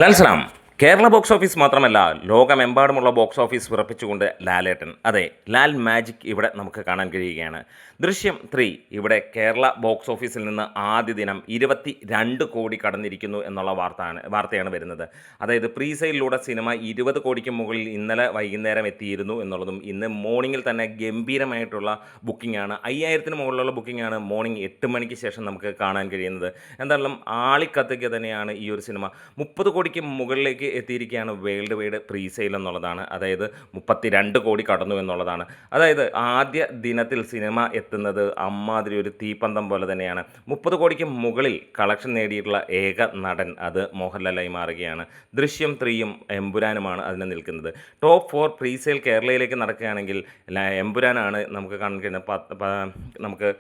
Lal Salaam Kerala box office മാത്രമല്ല ലോകമെമ്പാടുമുള്ള box office വിറപ്പിച്ചുകൊണ്ട് ലാലേട്ടൻ. അതെ, ലാൽ മാജിക് ഇവിടെ നമുക്ക് കാണാൻ കഴിയുകയാണ്. ദൃശ്യം 3 ഇവിടെ കേരള ബോക്സ് ഓഫീസിൽ നിന്ന് ആദ്യ ദിനം 22 കോടി കടന്നിരിക്കുന്നു എന്നുള്ള വാർത്തയാണ് വരുന്നത്. അതായത് പ്രീ സെയിലിലൂടെ സിനിമ 20 കോടിക്ക് മുകളിൽ ഇന്നലെ വൈകുന്നേരം എത്തിയിരുന്നു എന്നുള്ളതും ഇന്ന് മോർണിംഗിൽ തന്നെ ഗംഭീരമായിട്ടുള്ള ബുക്കിംഗാണ്. 5000-ന് മുകളിലുള്ള ബുക്കിംഗാണ് മോർണിംഗ് 8 മണിക്ക് ശേഷം നമുക്ക് കാണാൻ കഴിയുന്നത്. എന്തായാലും ആളിക്കത്തുക തന്നെയാണ് ഈ ഒരു സിനിമ. 30 കോടിക്ക് മുകളിലേക്ക് എത്തിയിരിക്കുകയാണ് വേൾഡ് വൈഡ് പ്രീ സെയിൽ എന്നുള്ളതാണ്. അതായത് 32 കോടി കടന്നു എന്നുള്ളതാണ്. അതായത് ആദ്യ ദിനത്തിൽ സിനിമ എത്തുന്നത് അമ്മാതിരി ഒരു തീപ്പന്തം പോലെ തന്നെയാണ്. 30 കോടിക്ക് മുകളിൽ കളക്ഷൻ നേടിയിട്ടുള്ള ഏക നടൻ അത് മോഹൻലാലായി മാറുകയാണ്. ദൃശ്യം 3യും എമ്പുരാനുമാണ് അതിന് നിൽക്കുന്നത്. ടോപ്പ് 4 പ്രീ സെയിൽ കേരളയിലേക്ക് നടക്കുകയാണെങ്കിൽ എമ്പുരാനാണ് നമുക്ക് കാണാൻ കഴിയുന്നത്. നമുക്ക്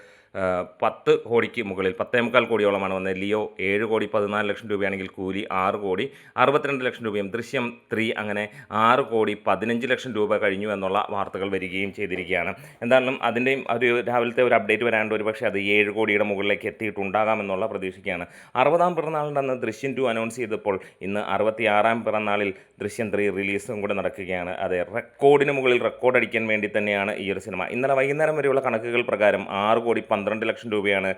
10 കോടിക്ക് മുകളിൽ 10.25 കോടിയോളമാണ് വന്നത്. ലിയോ 7 കോടി 14 ലക്ഷം രൂപയാണെങ്കിൽ കൂലി 6 കോടി 62 ലക്ഷം രൂപയും. ദൃശ്യം 3 അങ്ങനെ 6 കോടി 15 ലക്ഷം രൂപ കഴിഞ്ഞു എന്നുള്ള വാർത്തകൾ വരികയും ചെയ്തിരിക്കുകയാണ്. എന്തായാലും അതിൻ്റെയും രാവിലത്തെ ഒരു അപ്ഡേറ്റ് വരാണ്ട് ഒരു പക്ഷേ അത് 7 കോടിയുടെ മുകളിലേക്ക് എത്തിയിട്ടുണ്ടാകാമെന്നുള്ള പ്രതീക്ഷിക്കുകയാണ്. 60-ാം പിറന്നാളിൻ്റെ അന്ന് ദൃശ്യം 2 അനൗൺസ് ചെയ്തപ്പോൾ ഇന്ന് 66-ാം പിറന്നാളിൽ ദൃശ്യം 3 റിലീസും കൂടെ നടക്കുകയാണ്. അതെ, റെക്കോർഡിന് മുകളിൽ റെക്കോർഡ് അടിക്കാൻ വേണ്ടി തന്നെയാണ് ഈ ഒരു സിനിമ. ഇന്നലെ വൈകുന്നേരം വരെയുള്ള കണക്കുകൾ പ്രകാരം 6 കോടി 12 ലക്ഷം രൂപയാണ്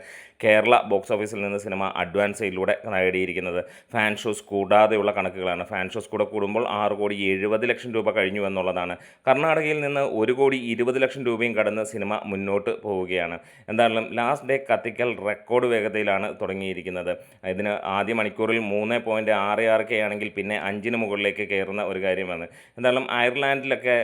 കേരള ബോക്സ് ഓഫീസിൽ നിന്ന് സിനിമ അഡ്വാൻസ് സെയിലൂടെ നേടിയിരിക്കുന്നത്. ഫാൻ ഷോസ് കൂടാതെയുള്ള കണക്കുകളാണ്. ഫാൻ ഷോസ് കൂടെ കൂടുമ്പോൾ 6 കോടി 70 ലക്ഷം രൂപ കഴിഞ്ഞു എന്നുള്ളതാണ്. കർണാടകയിൽ നിന്ന് 1 കോടി 20 ലക്ഷം രൂപയും കടന്ന് സിനിമ മുന്നോട്ട് പോവുകയാണ്. എന്തായാലും ലാസ്റ്റ് ഡേ കത്തിക്കൽ റെക്കോർഡ് വേഗതയിലാണ് തുടങ്ങിയിരിക്കുന്നത്. ഇതിന് ആദ്യ മണിക്കൂറിൽ 3.66K ആണെങ്കിൽ പിന്നെ 5-ന് മുകളിലേക്ക് കയറുന്ന ഒരു കാര്യമാണ്. എന്തായാലും അയർലാൻഡിലൊക്കെ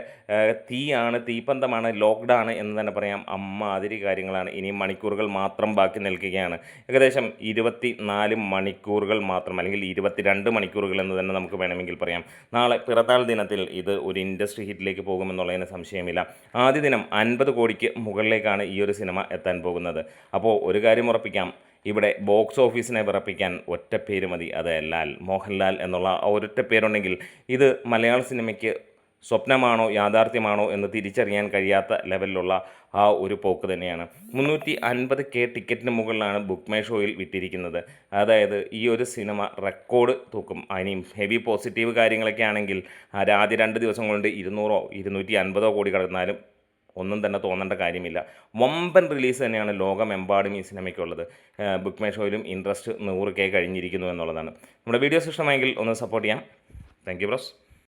തീയാണ്, തീപ്പന്തമാണ്, ലോക്ക്ഡാണ് എന്ന് തന്നെ പറയാം. അമ്മാതിരി കാര്യങ്ങളാണ്. ഇനിയും മണിക്കൂറുകൾ മാത്രം ബാക്കി നിൽക്കുകയാണ്. ഏകദേശം 24 മണിക്കൂറുകൾ മാത്രം, അല്ലെങ്കിൽ 22 മണിക്കൂറുകൾ എന്ന് തന്നെ നമുക്ക് വേണമെങ്കിൽ പറയാം. നാളെ പിറന്നാൾ ദിനത്തിൽ ഇത് ഒരു ഇൻഡസ്ട്രി ഹിറ്റിലേക്ക് പോകുമെന്നുള്ളതിന് സംശയമില്ല. ആദ്യ ദിനം 50 കോടിക്ക് മുകളിലേക്കാണ് ഈ ഒരു സിനിമ എത്താൻ പോകുന്നത്. അപ്പോൾ ഒരു കാര്യം ഉറപ്പിക്കാം, ഇവിടെ ബോക്സ് ഓഫീസിനെ വിറപ്പിക്കാൻ ഒറ്റ പേര് മതി. അത് ലാൽ, മോഹൻലാൽ എന്നുള്ള ഒരൊറ്റ പേരുണ്ടെങ്കിൽ ഇത് മലയാള സിനിമയ്ക്ക് സ്വപ്നമാണോ യാഥാർത്ഥ്യമാണോ എന്ന് തിരിച്ചറിയാൻ കഴിയാത്ത ലെവലിലുള്ള ആ ഒരു പോക്ക് തന്നെയാണ്. 350K ടിക്കറ്റിന് മുകളിലാണ് ബുക്ക് മൈ ഷോയിൽ വിറ്റിരിക്കുന്നത്. അതായത് ഈ ഒരു സിനിമ റെക്കോർഡ് തൂക്കും. ഇനിയും ഹെവി പോസിറ്റീവ് കാര്യങ്ങളൊക്കെ ആണെങ്കിൽ ആദ്യ 2 ദിവസം കൊണ്ട് 200 250 കോടി കടന്നാലും ഒന്നും തന്നെ തോന്നേണ്ട കാര്യമില്ല. വമ്പൻ റിലീസ് തന്നെയാണ് ലോകമെമ്പാടും ഈ സിനിമയ്ക്കുള്ളത്. ബുക്ക് മൈ ഷോയിലും ഇൻട്രസ്റ്റ് 100K കഴിഞ്ഞിരിക്കുന്നു എന്നുള്ളതാണ്. നമ്മുടെ വീഡിയോസ് ഇഷ്ടമായെങ്കിൽ ഒന്ന് സപ്പോർട്ട് ചെയ്യാം. Thank you bros.